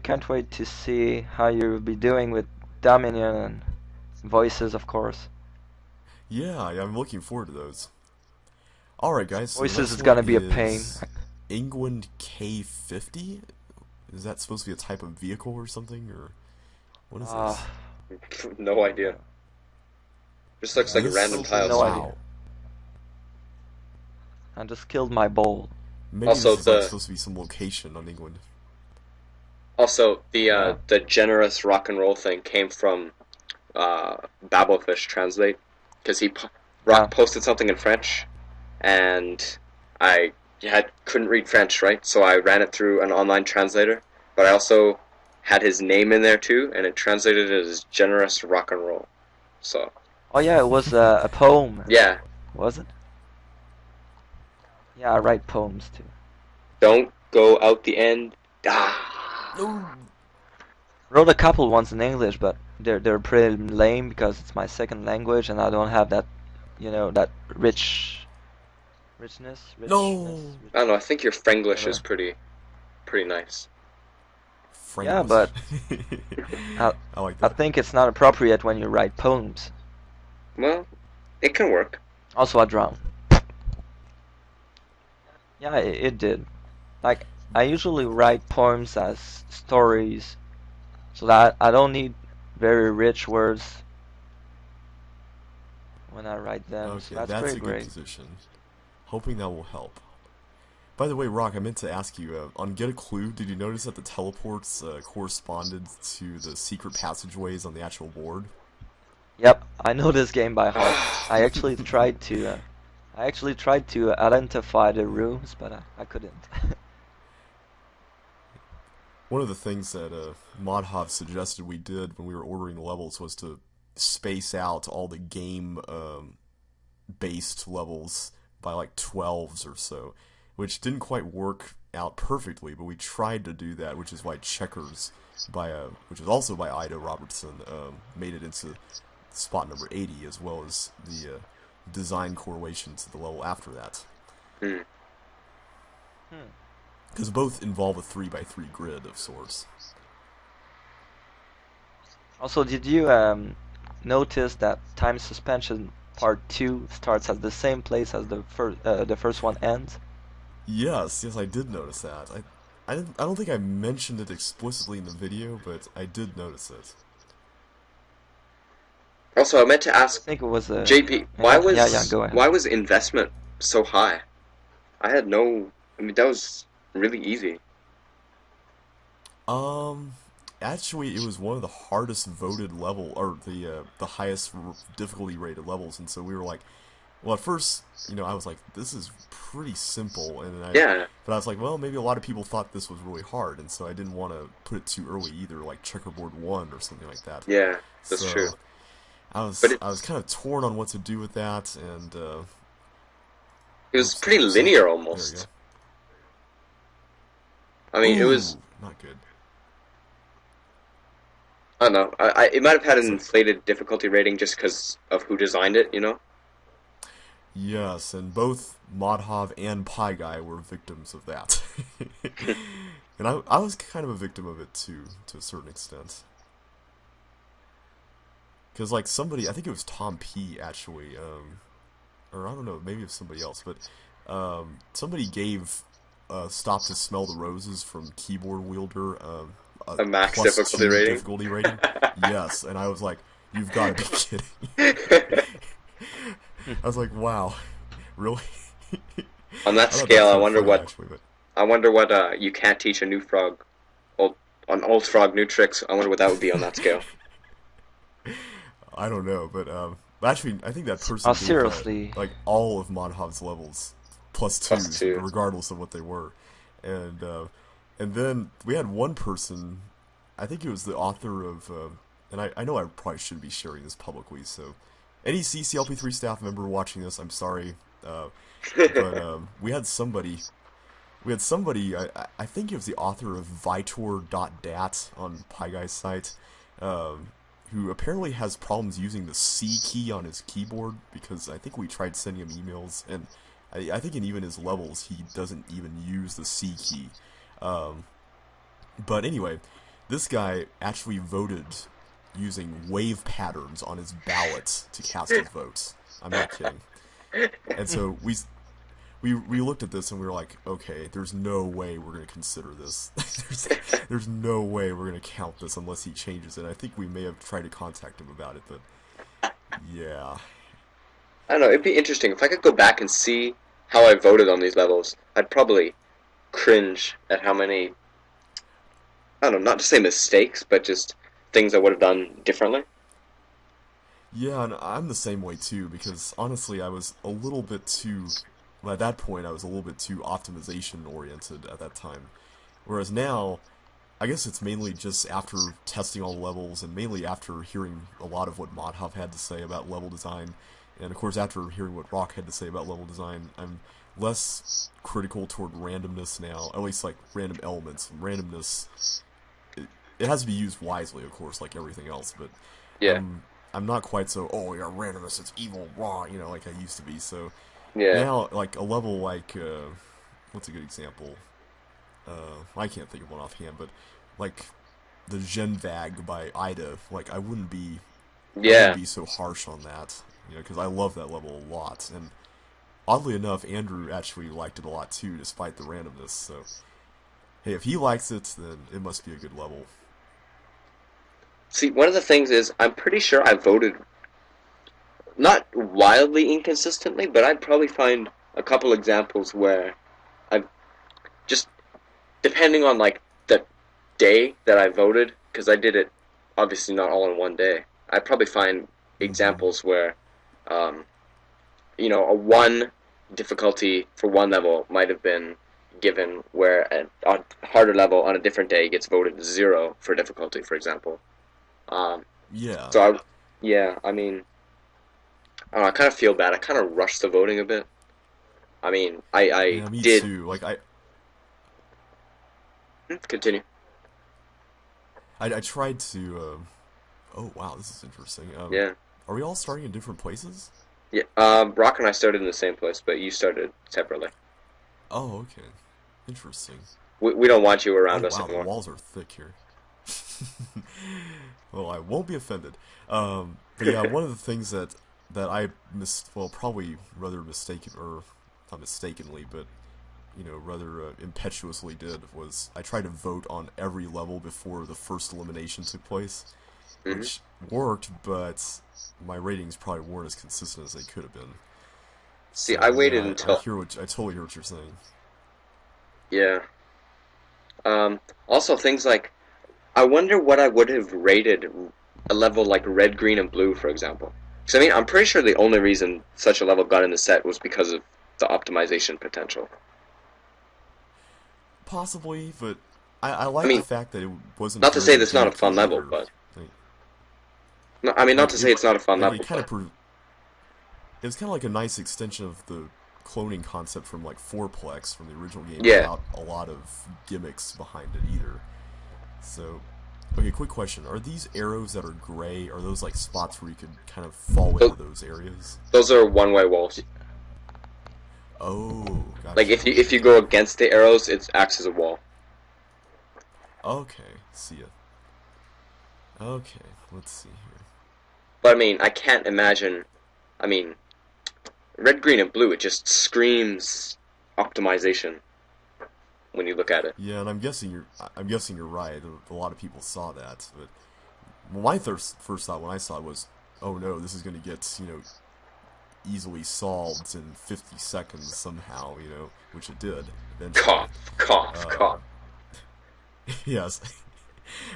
can't wait to see how you'll be doing with Dominion and voices, of course. Yeah, I'm looking forward to those. Alright guys, so the Voices next is one gonna be a pain. is England K50? Is that supposed to be a type of vehicle or something, or what is Uh, this? No idea. Just looks like This, random absolutely tiles. no idea. wow. I just killed my bowl. Maybe Also this is like the supposed to be some location on England. also Yeah. the generous rock and roll thing came from Babelfish Translate because Yeah. Rock posted something in French and I couldn't read French, right? So I ran it through an online translator, but I also had his name in there too, and it translated it as generous rock and roll. So Oh yeah, it was a poem, yeah, was it? Yeah, I write poems too. don't go out the end. Ah. No. Wrote a couple ones in English, but they're pretty lame because it's my second language and I don't have that, that richness, No. I don't know. I think your Franglish is whatever. pretty nice. Yeah, Franglish. but I, I like I that. think it's not appropriate when you write poems. Well, it can work. Also, I drowned. Yeah, it did. Like, I usually write poems as stories, so that I don't need very rich words when I write them, so Okay, that's that's pretty a good great. position. Hoping that will help. By the way, Rock, I meant to ask you, on Get a Clue, did you notice that the teleports corresponded to the secret passageways on the actual board? Yep, I know this game by heart. I actually tried to identify the rooms, but I couldn't. One of the things that Modhov suggested we did when we were ordering the levels was to space out all the game based levels by like 12s or so, which didn't quite work out perfectly, but we tried to do that, which is why Checkers, which is also by Ida Robertson, made it into spot number 80, as well as the design correlation to the level after that. Hmm. Because both involve a 3x3 grid of sorts. Also, did you notice that Time Suspension Part 2 starts at the same place as the first one ends? Yes, I did notice that. I don't think I mentioned it explicitly in the video, but I did notice it. Also, I meant to I ask think it was a JP, yeah, go ahead. why was investment so high? I had no. I mean, that was really easy. Um, Actually, it was one of the hardest voted level, or the highest difficulty rated levels, and so we were like, well, at first, I was like, this is pretty simple, Yeah, but I was like, well, maybe a lot of people thought this was really hard, and so I didn't want to put it too early either, like Checkerboard 1 or something like that. yeah, that's true. So I But was I was kind of torn on what to do with that, and it was oops, pretty sorry. linear There we almost. I go. mean, it was. Ooh, not good. I don't know. It might have had an So inflated difficulty rating just because of who designed it. You know. yes, and both Modhov and Pie Guy were victims of that. And I was kind of a victim of it too, to a certain extent. Because, like, somebody, I think it was Tom P, actually, or I don't know, maybe it was somebody else, but somebody gave Stop to Smell the Roses from Keyboard Wielder a A max difficulty +2 rating. difficulty rating. Yes, and I was like, you've got to be kidding. I was like, wow, really? On that I thought that scale, was kind of funny, actually, but I wonder what you can't teach a new frog. Old frog, new tricks. I wonder what that would be on that scale. I don't know, but actually, I think that Oh, person gave seriously. like all of Monhov's levels plus Plus twos, two. regardless of what they were, and uh, and then we had one person, I think it was the author of, and I know I probably shouldn't be sharing this publicly, so any CCLP3 staff member watching this, I'm sorry, but we had somebody, I think it was the author of Vitor.dat on PyGuy's site, who apparently has problems using the C key on his keyboard, because I think we tried sending him emails, and I think in even his levels he doesn't even use the C key. But anyway, this guy actually voted using wave patterns on his ballot to cast his votes. I'm not kidding. And so we looked at this and we were like, okay, there's no way we're going to consider this. there's no way we're going to count this unless he changes it. I think we may have tried to contact him about it, but yeah. I don't know. It'd be interesting if I could go back and see how I voted on these levels. I'd probably cringe at how many. I don't know, not to say mistakes, but just things I would have done differently. Yeah, and I'm the same way too, because honestly, I was a little bit too. Well, at that point, I was a little bit too optimization oriented at that time. Whereas now, I guess it's mainly just after testing all the levels, and mainly after hearing a lot of what Modhov had to say about level design, and of course after hearing what Rock had to say about level design, I'm less critical toward randomness now, at least like random elements. Randomness, it has to be used wisely, of course, like everything else, but Yeah, I'm not quite so, oh yeah, randomness, it's evil, raw, like I used to be, so yeah. now, like, a level like, what's a good example? I can't think of one offhand, but, like, the Genvag by Ida, like, I wouldn't Yeah. be so harsh on that, because I love that level a lot, and oddly enough, Andrew actually liked it a lot too, despite the randomness, so, hey, if he likes it, then it must be a good level. See, one of the things is I'm pretty sure I voted not wildly inconsistently, but I'd probably find a couple examples where I just depending on like the day that I voted, because I did it obviously not all in one day. I'd probably find Mm-hmm. examples where, um, a one difficulty for one level might have been given, where a harder level on a different day gets voted 0 for difficulty, for example. Um, Yeah. so yeah, I mean, I don't know, I kind of feel bad. I kind of rushed the voting a bit. I mean, I Yeah, me did. too. Like, Continue. I tried to, oh wow, this is interesting. Yeah. Are we all starting in different places? Yeah, Brock and I started in the same place, but you started separately. Oh, okay. Interesting. We don't want you Oh around us wow, the anymore. walls are thick here. Well, I won't be offended. But yeah, one of the things that I well, probably rather mistaken, or not mistakenly, but rather impetuously did was I tried to vote on every level before the first elimination took place, hmm which worked, but my ratings probably weren't as consistent as they could have been. See, I So waited yeah, until. I totally hear what you're saying. Yeah. Also, things like I wonder what I would have rated a level like red, green, and blue, for example. Because I mean, I'm pretty sure the only reason such a level got in the set was because of the optimization potential. Possibly, but I I like the mean, fact that it wasn't not to say very that's not a fun gimmicky level, either. but Like, no, I mean, not like to it, say it's not a fun like it level, kind but of it was kind of like a nice extension of the cloning concept from like Fourplex from the original game yeah. without a lot of gimmicks behind it either. So, okay, quick question: are these arrows that are gray? Are those like spots where you could kind of fall into Those, those areas? those are one-way walls. Oh, Like gotcha. if you Okay, go against the arrows, it acts as a wall. okay, see ya. Okay, let's see here. But I mean, I can't imagine. I mean, red, green, and blue. It just screams optimization when you look at it. Yeah, and I'm guessing you're right. A lot of people saw that, but my first thought when I saw it was, oh no, this is going to get easily solved in 50 seconds somehow, which it did eventually. Cough, cough, Um, cough. yes,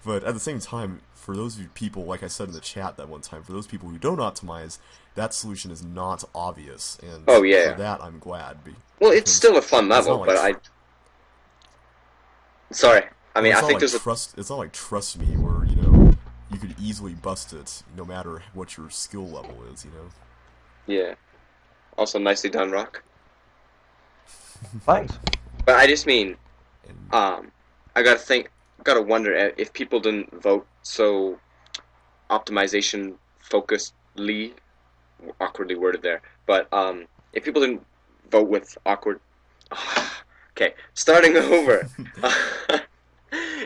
but at the same time, for those of you people, like I said in the chat that one time, for those people who don't optimize, that solution is not obvious, and Oh for yeah. that I'm glad Well, it's because still a fun it's level, not like but I. Sorry. I well, mean, it's I not think like there's a. trust. It's not like trust me, where you could easily bust it, no matter what your skill level is. Yeah. Also, nicely done, Rock. Thanks. But I just mean, And um, I gotta think, gotta wonder if people didn't vote so optimization focusedly, awkwardly worded there. But if people didn't vote with awkward, okay, starting over.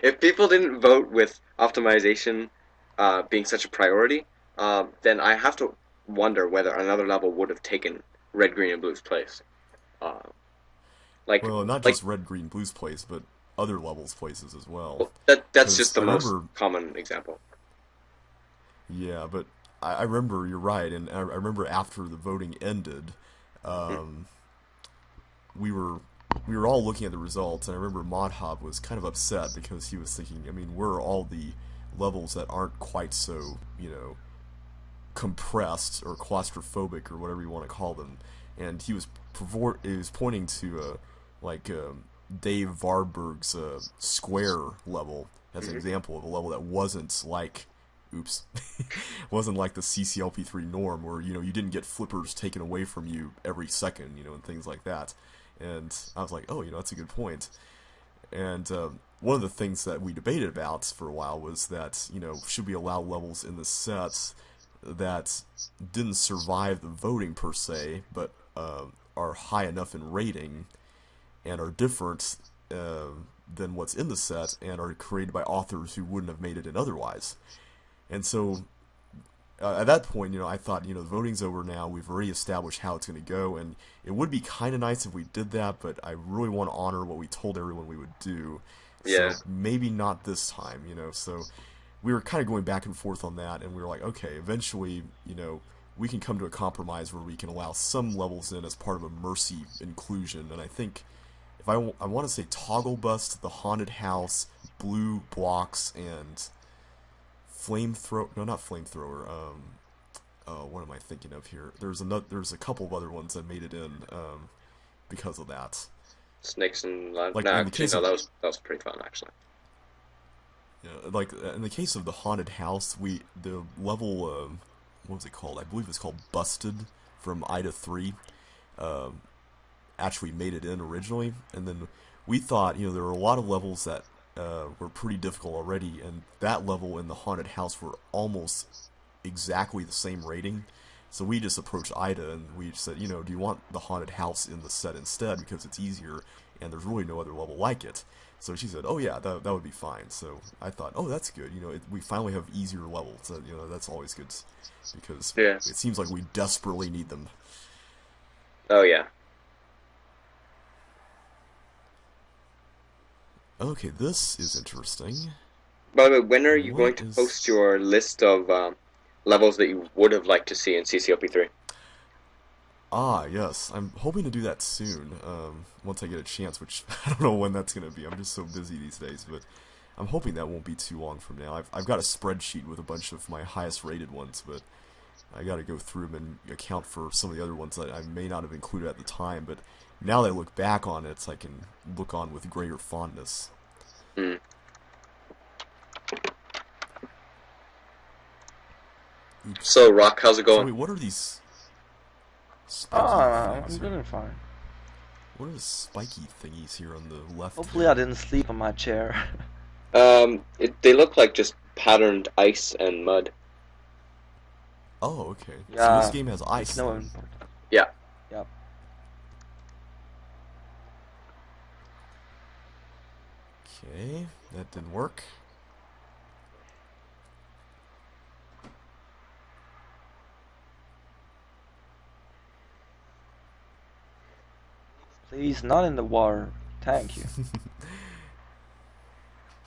if people didn't vote with optimization being such a priority, then I have to wonder whether another level would have taken red, green, and blue's place. Uh, like, Well, not like just red, green, blue's place, but other levels' places as well. well, that's Because just the I most remember, common example. yeah, but I remember you're right, and I remember after the voting ended, Hmm. um, we were we were all looking at the results, and I remember Modhob was kind of upset because he was thinking, I mean, where are all the levels that aren't quite so, compressed or claustrophobic or whatever you want to call them? And he was pointing to like Dave Varberg's Square level as an Hmm. example of a level that wasn't like, oops, wasn't like the CCLP3 norm where you didn't get flippers taken away from you every second, and things like that. And I was like, oh, that's a good point. And one of the things that we debated about for a while was that, should we allow levels in the sets that didn't survive the voting per se, but are high enough in rating and are different than what's in the set and are created by authors who wouldn't have made it in otherwise. And so at that point, I thought, the voting's over now. We've already established how it's going to go, and it would be kind of nice if we did that, but I really want to honor what we told everyone we would do. Yeah. So maybe not this time, So we were kind of going back and forth on that, and we were like, okay, eventually, we can come to a compromise where we can allow some levels in as part of a mercy inclusion. And I think if I want to say Toggle Bust, the Haunted House, Blue Blocks, and Flamethrower. No, not Flamethrower. What am I thinking of here? There's a couple of other ones that made it in because of that. Snakes and no, Like in the actually, case no, of that was pretty fun actually. like in the case of the Haunted House, the level what was it called? I believe it's called Busted from Ida 3. Um, Actually made it in originally, and then we thought there were a lot of levels that were pretty difficult already, and that level in the Haunted House were almost exactly the same rating. So we just approached Ida and we said, do you want the Haunted House in the set instead because it's easier and there's really no other level like it. So she said, oh yeah, that would be fine. So I thought, oh, that's good. We finally have easier levels. That's always good because Yeah. it seems like we desperately need them. Oh yeah. Okay, this is interesting. By the way, when are you What going to post is... your list of levels that you would have liked to see in CCLP3? Ah, yes. I'm hoping to do that soon, once I get a chance, which I don't know when that's going to be. I'm just so busy these days, but I'm hoping that won't be too long from now. I've got a spreadsheet with a bunch of my highest rated ones, but I got to go through them and account for some of the other ones that I may not have included at the time, but now that I look back on it, I can look on with greater fondness. Hmm. Oops. So, Rock, how's it So going? wait, what are these spiky Ah, things I'm here? doing fine. What are the spiky thingies here on the left Hopefully I here? didn't sleep on my chair. They look like just patterned ice and mud. Oh, okay. So this Yeah, game has it's ice no then. important. Yeah. Yep. Okay, that didn't work. Please, not in the water. Thank you.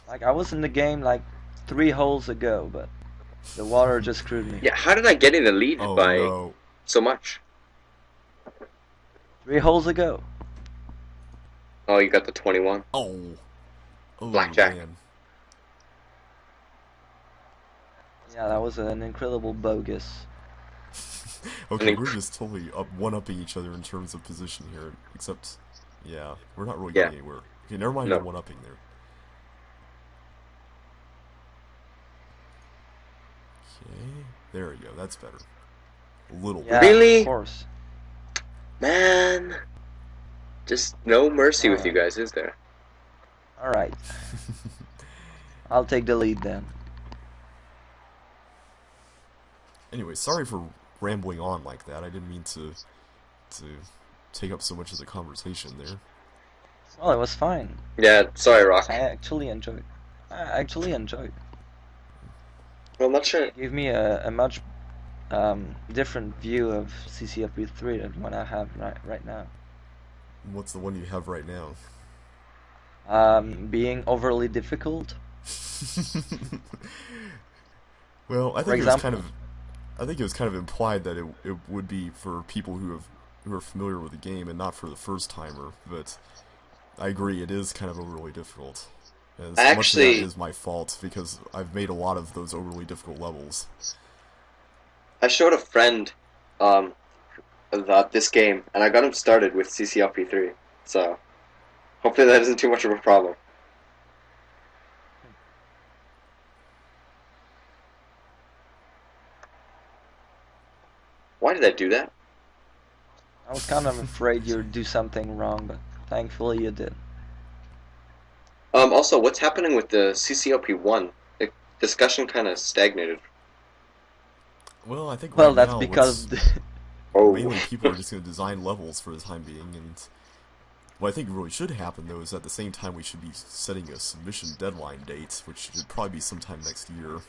Like, I was in the game like 3 holes ago, but the water just screwed me. Yeah, how did I get in the lead Oh by no. so much? 3 holes ago. Oh, you got the 21. Oh. Oh Blackjack. man. Yeah, that was an incredible bogus. An Okay, we're inc- just totally one-upping each other in terms of position here. Except, yeah, we're not really yeah, getting anywhere. Okay, never mind the no. one-upping there. Okay, there we go. That's better. A little bit. Yeah, of Really? course. Man. Just no mercy with you Alright. guys, is there? Alright. I'll take the lead then. Anyway, sorry for rambling on like that. I didn't mean to take up so much of the conversation there. Well, it was fine. Yeah, sorry, Rock. I actually enjoyed. I actually enjoyed. Well, I'm not sure. It gave me a much different view of CCFP3 than what I have right now. What's the one you have right now? Being overly difficult. Well, For example, I think it was kind of implied that it would be for people who are familiar with the game and not for the first timer. But I agree, it is kind of overly difficult. And I much of that actually, is my fault because I've made a lot of those overly difficult levels. I showed a friend, um, this game, and I got him started with CCLP3. So hopefully that isn't too much of a problem. Why did I do that? I was kind of afraid you'd do something wrong, but thankfully you did. Also, what's happening with the CCLP1? The discussion kind of stagnated. Well, I think Well, right that's now because mainly Oh, people are just going to design levels for the time being, and what I think really should happen though is at the same time we should be setting a submission deadline date, which should probably be sometime next year.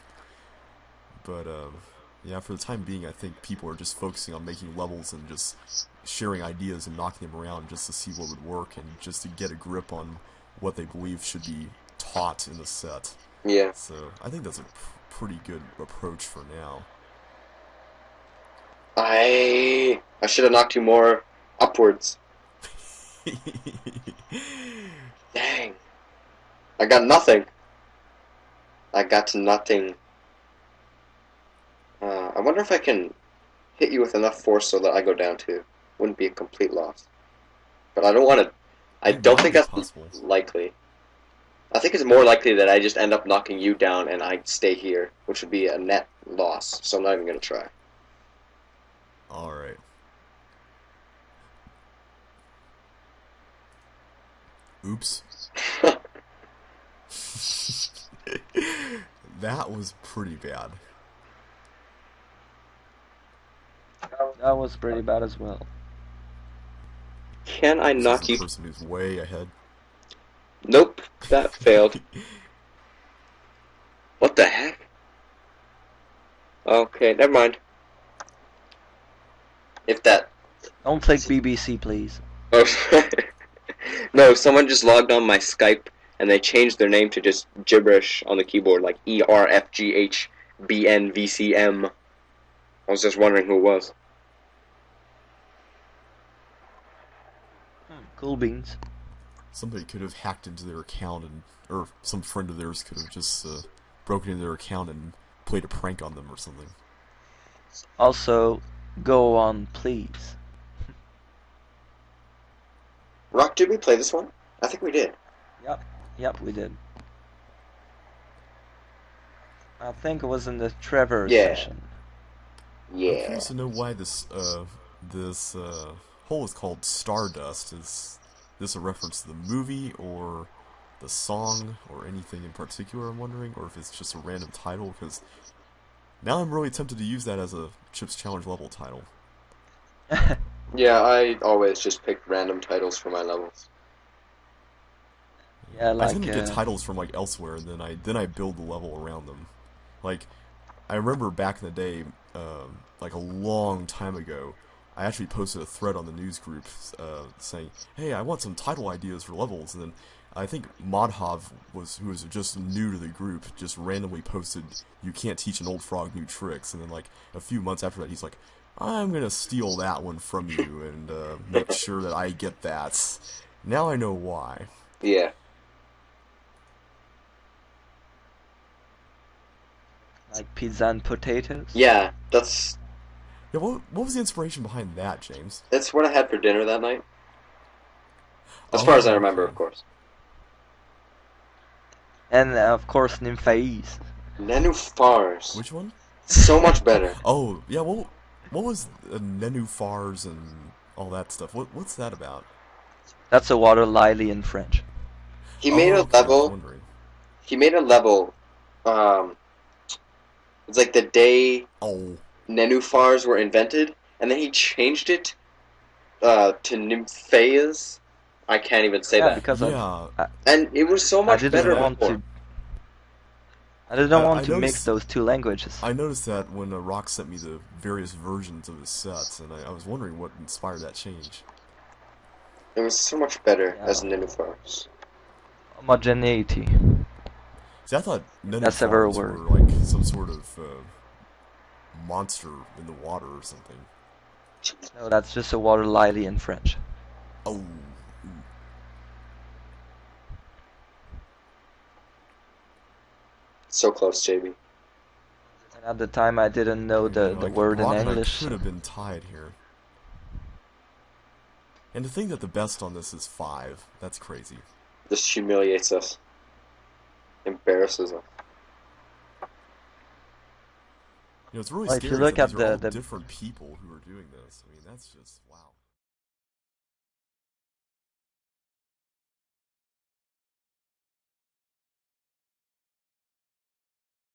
But yeah, for the time being, I think people are just focusing on making levels and just sharing ideas and knocking them around just to see what would work and just to get a grip on what they believe should be taught in the set. yeah. So I think that's a pretty good approach for now. I should have knocked you more upwards. Dang. I got nothing. I got nothing. I wonder if I can hit you with enough force so that I go down too. Wouldn't be a complete loss. But I don't want to. I It don't might think be that's possible. likely. I think it's more likely that I just end up knocking you down and I stay here, which would be a net loss. So I'm not even going to try. Alright. Oops. That was pretty bad. that was pretty bad as well. Can I This is knock the you? person who's way ahead. Nope, that failed. What the heck? Okay, never mind. If that. Don't click BBC, please. Oh, no, someone just logged on my Skype and they changed their name to just gibberish on the keyboard, like ERFGHBNVCM. I was just wondering who it was. Cool beans. Somebody could have hacked into their account and, or some friend of theirs could have just broken into their account and played a prank on them or something. Also, go on, please. Rock, did we play this one? I think we did. Yep, we did. I think it was in the Trevor Yeah. session. I'm Yeah. curious to know why this hole is called Stardust. Is this a reference to the movie or the song or anything in particular? I'm wondering, or if it's just a random title. Because now I'm really tempted to use that as a Chips Challenge level title. Yeah, I always just pick random titles for my levels. Yeah, I like tend to get titles from like elsewhere, and then I build the level around them. Like, I remember back in the day, like a long time ago, I actually posted a thread on the news group saying, "Hey, I want some title ideas for levels." And then I think Modhov who was just new to the group, just randomly posted, "You can't teach an old frog new tricks." And then like a few months after that, he's like, "I'm gonna steal that one from you and make sure that I get that." Now I know why. Yeah. like pizza and potatoes. Yeah, that's Yeah, what was the inspiration behind that, James? that's what I had for dinner that night. As far as I remember, Okay. of course. And of course, Nymphais. Nenufars. Which one? So much better. Oh, yeah, what was nenufars and all that stuff? What's that about? That's a water lily in French. He made Oh, a okay, I was level. wondering. He made a level. It's like the day Oh, nenufars were invented, and then he changed it to nymphaeas. I can't even say Yeah, that. because yeah. And it was so I much didn't better want before. to. I didn't want I to mix noticed those two languages. I noticed that when Rock sent me the various versions of his sets, and I was wondering what inspired that change. It was so much better Yeah. as Ninevars. Homogeneity. See, I thought That's a very Nenufars word. were like some sort of monster in the water or something. No, that's just a water lily in French. Oh. So close, JB. And at the time I didn't know the Like, word in Rock and I English. could have been tied here. And to think that the best on this is 5, that's crazy. This humiliates us. Embarrasses us. You know, it's really Well, if you scary look that at these are all the different people who are doing this. I mean, that's just, wow.